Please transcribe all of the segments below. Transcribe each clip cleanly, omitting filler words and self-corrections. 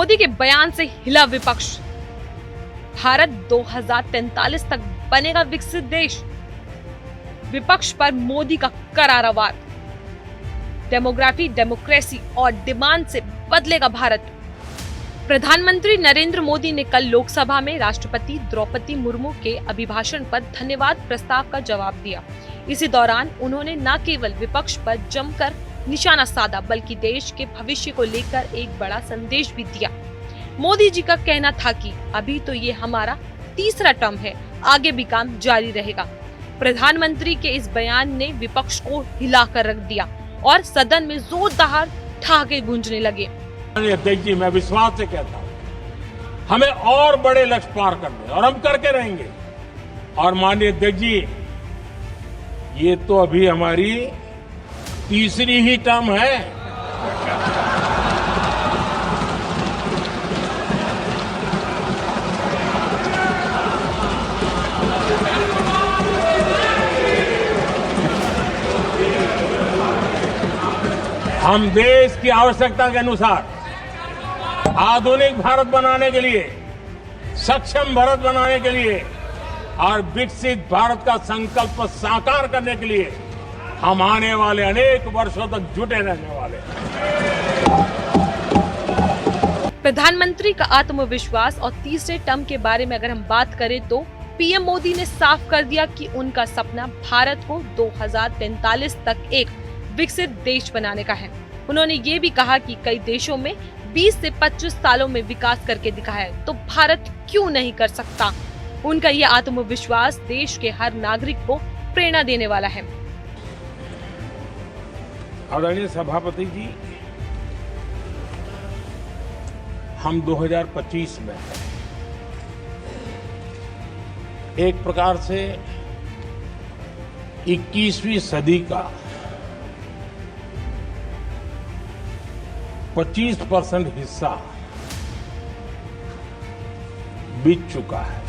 मोदी के बयान से हिला विपक्ष। भारत 2043 तक बनेगा विकसित देश। विपक्ष पर मोदी का करारा वार। डेमोग्राफी, डेमोक्रेसी और डिमांड से बदलेगा भारत। प्रधानमंत्री नरेंद्र मोदी ने कल लोकसभा में राष्ट्रपति द्रौपदी मुर्मू के अभिभाषण पर धन्यवाद प्रस्ताव का जवाब दिया। इसी दौरान उन्होंने न केवल विपक्ष पर जमकर निशाना साधा बल्कि देश के भविष्य को लेकर एक बड़ा संदेश भी दिया। मोदी जी का कहना था कि अभी तो ये हमारा तीसरा टर्म है, आगे भी काम जारी रहेगा। प्रधानमंत्री के इस बयान ने विपक्ष को हिलाकर रख दिया और सदन में जोरदार ठहाके गूंजने लगे। अध्यक्ष जी, मैं विश्वास से कहता हूँ हमें और बड़े लक्ष्य पार करने और हम करके रहेंगे। और माननीय अध्यक्ष जी, ये तो अभी हमारी तीसरी ही टर्म है। हम देश की आवश्यकता के अनुसार आधुनिक भारत बनाने के लिए, सक्षम भारत बनाने के लिए और विकसित भारत का संकल्प साकार करने के लिए हम आने वाले अनेक वर्षों तक जुटे रहने वाले हैं। प्रधानमंत्री का आत्मविश्वास और तीसरे टर्म के बारे में अगर हम बात करें तो पीएम मोदी ने साफ कर दिया कि उनका सपना भारत को 2043 तक एक विकसित देश बनाने का है। उन्होंने ये भी कहा कि कई देशों में 20 से 25 सालों में विकास करके दिखाया है, तो भारत क्यों नहीं कर सकता। उनका ये आत्मविश्वास देश के हर नागरिक को प्रेरणा देने वाला है। आदरणीय सभापति जी, हम 2025 में हैं। एक प्रकार से 21वीं सदी का 25% हिस्सा बीत चुका है।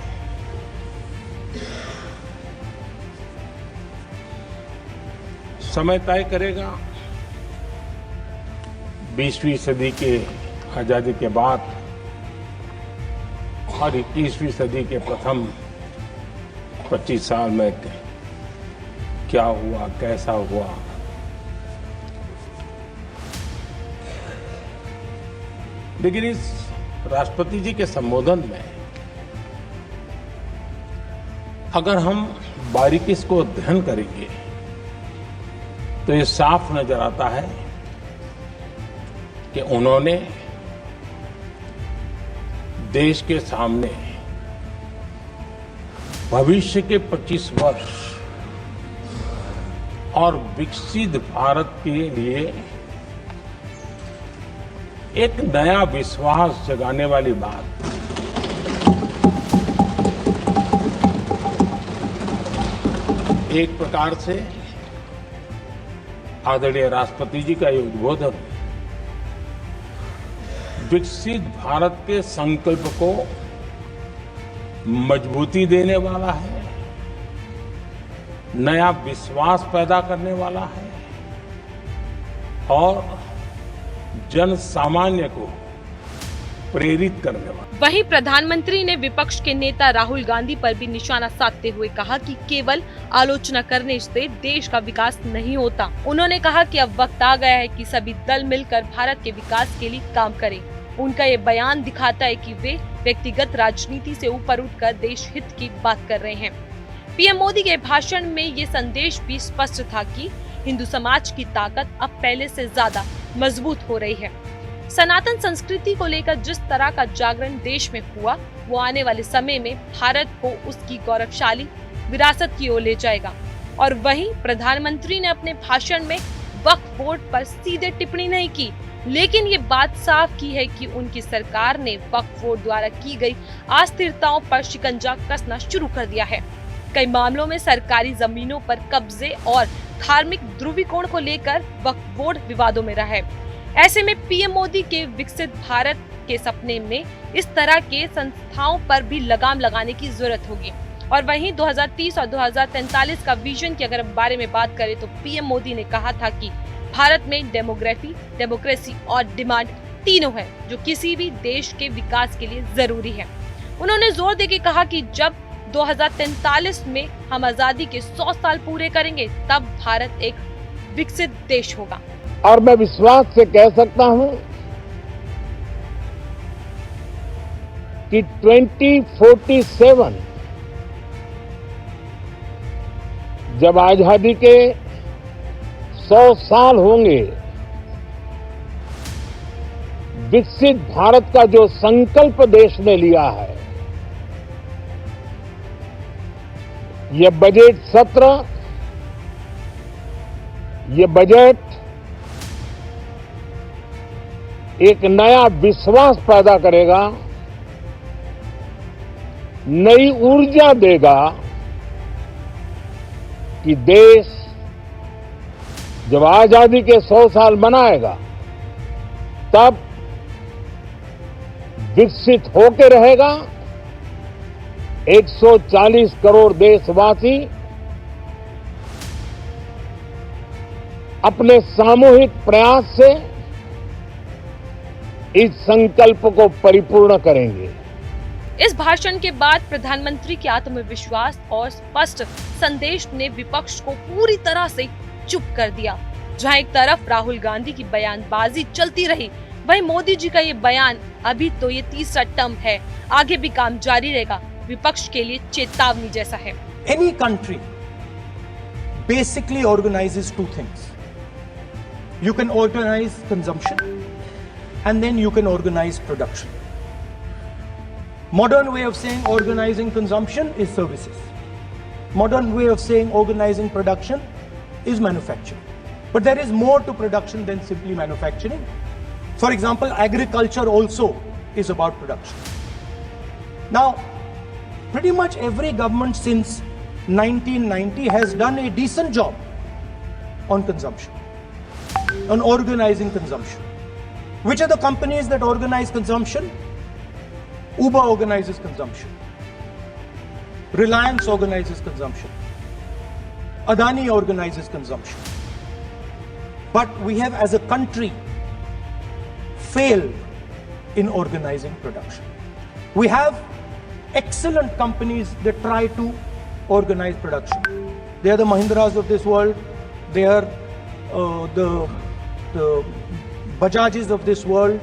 समय तय करेगा 20वीं सदी के आजादी के बाद और 21वीं सदी के प्रथम 25 साल में क्या हुआ, कैसा हुआ। लेकिन इस राष्ट्रपति जी के संबोधन में अगर हम बारीकी से अध्ययन करेंगे तो ये साफ नजर आता है कि उन्होंने देश के सामने भविष्य के 25 वर्ष और विकसित भारत के लिए एक नया विश्वास जगाने वाली बात, एक प्रकार से आदरणीय राष्ट्रपति जी का ये उद्बोधन विकसित भारत के संकल्प को मजबूती देने वाला है, नया विश्वास पैदा करने वाला है और जन सामान्य को प्रेरित करने वाला। वहीं प्रधानमंत्री ने विपक्ष के नेता राहुल गांधी पर भी निशाना साधते हुए कहा कि केवल आलोचना करने से देश का विकास नहीं होता। उन्होंने कहा कि अब वक्त आ गया है कि सभी दल मिलकर भारत के विकास के लिए काम करें। उनका ये बयान दिखाता है कि वे व्यक्तिगत राजनीति से ऊपर उठकर देश हित की बात कर रहे हैं। पीएम मोदी के भाषण में ये संदेश भी स्पष्ट था कि हिंदू समाज की ताकत अब पहले से ज्यादा मजबूत हो रही है। सनातन संस्कृति को लेकर जिस तरह का जागरण देश में हुआ, वो आने वाले समय में भारत को उसकी गौरवशाली विरासत की ओर ले जाएगा। और वहीं प्रधानमंत्री ने अपने भाषण में वक्फ बोर्ड पर सीधे टिप्पणी नहीं की, लेकिन ये बात साफ की है कि उनकी सरकार ने वक्फ बोर्ड द्वारा की गई अस्थिरताओं पर शिकंजा कसना शुरू कर दिया है। कई मामलों में सरकारी जमीनों पर कब्जे और धार्मिक ध्रुवीकरण को लेकर वक्फ बोर्ड विवादों में रहा है। ऐसे में पीएम मोदी के विकसित भारत के सपने में इस तरह के संस्थाओं पर भी लगाम लगाने की जरूरत होगी। और वहीं 2030 और 2043 का विजन की अगर बारे में बात करें तो पीएम मोदी ने कहा था कि भारत में डेमोग्राफी, डेमोक्रेसी और डिमांड तीनों है जो किसी भी देश के विकास के लिए जरूरी है। उन्होंने जोर देकर कहा कि जब 2043 में हम आजादी के 100 साल पूरे करेंगे तब भारत एक विकसित देश होगा। और मैं विश्वास से कह सकता हूं कि 2047 जब आजादी के 100 साल होंगे, विकसित भारत का जो संकल्प देश ने लिया है, ये बजट सत्र, ये बजट एक नया विश्वास पैदा करेगा, नई ऊर्जा देगा कि देश जब आजादी के 100 साल मनाएगा तब विकसित होकर रहेगा। 140 करोड़ देशवासी अपने सामूहिक प्रयास से इस संकल्प को परिपूर्ण करेंगे। इस भाषण के बाद प्रधानमंत्री के आत्मविश्वास और स्पष्ट संदेश ने विपक्ष को पूरी तरह से चुप कर दिया। जहां एक तरफ राहुल गांधी की बयानबाजी चलती रही, वहीं मोदी जी का ये बयान अभी तो ये तीसरा टर्म है, आगे भी काम जारी रहेगा, विपक्ष के लिए चेतावनी जैसा है। Any country basically organizes two things. You can organize consumption and then you can organize production. Modern way of saying organizing consumption is services. Modern way of saying organizing production is manufacturing. But there is more to production than simply manufacturing. For example, agriculture also is about production. Now, pretty much every government since 1990 has done a decent job on consumption, on organizing consumption. Which are the companies that organize consumption? Uber organizes consumption. Reliance organizes consumption. Adani organizes consumption. But we have as a country failed in organizing production. We have excellent companies that try to organize production. They are the Mahindras of this world. They are the Bajajs of this world.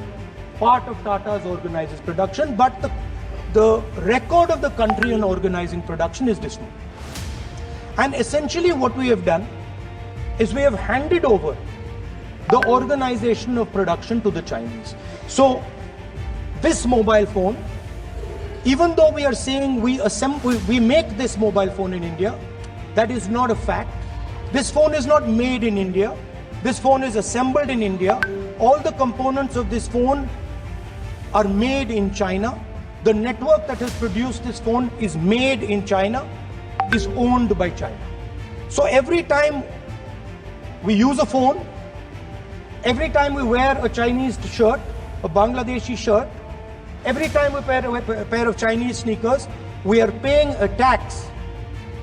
Part of Tata's organizes production, but the record of the country in organizing production is dismal. And essentially what we have done is we have handed over the organization of production to the Chinese. So this mobile phone, even though we are saying we make this mobile phone in India, that is not a fact. This phone is not made in India. This phone is assembled in India. All the components of this phone are made in China. The network that has produced this phone is made in China, is owned by China. So every time we use a phone, every time we wear a Chinese shirt, a Bangladeshi shirt, every time we wear a pair of Chinese sneakers, we are paying a tax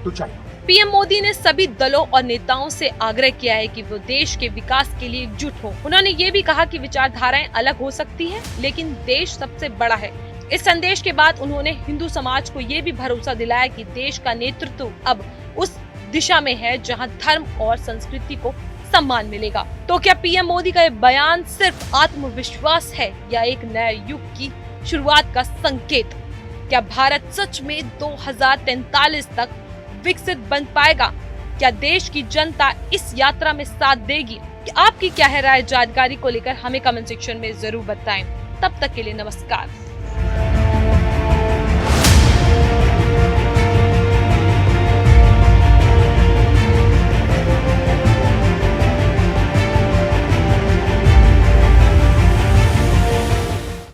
to China. PM Modi ने सभी दलों और नेताओं से आग्रह किया है कि वो देश के विकास के लिए एकजुट हो। उन्होंने ये भी कहा कि विचारधाराएं अलग हो सकती हैं, लेकिन देश सबसे बड़ा है। इस संदेश के बाद उन्होंने हिंदू समाज को ये भी भरोसा दिलाया कि देश का नेतृत्व अब उस दिशा में है जहां धर्म और संस्कृति को सम्मान मिलेगा। तो क्या पीएम मोदी का ये बयान सिर्फ आत्मविश्वास है या एक नए युग की शुरुआत का संकेत? क्या भारत सच में 2043 तक विकसित बन पाएगा? क्या देश की जनता इस यात्रा में साथ देगी? कि आपकी क्या है राय? जानकारी को लेकर हमें कमेंट सेक्शन में जरूर बताएं। तब तक के लिए नमस्कार।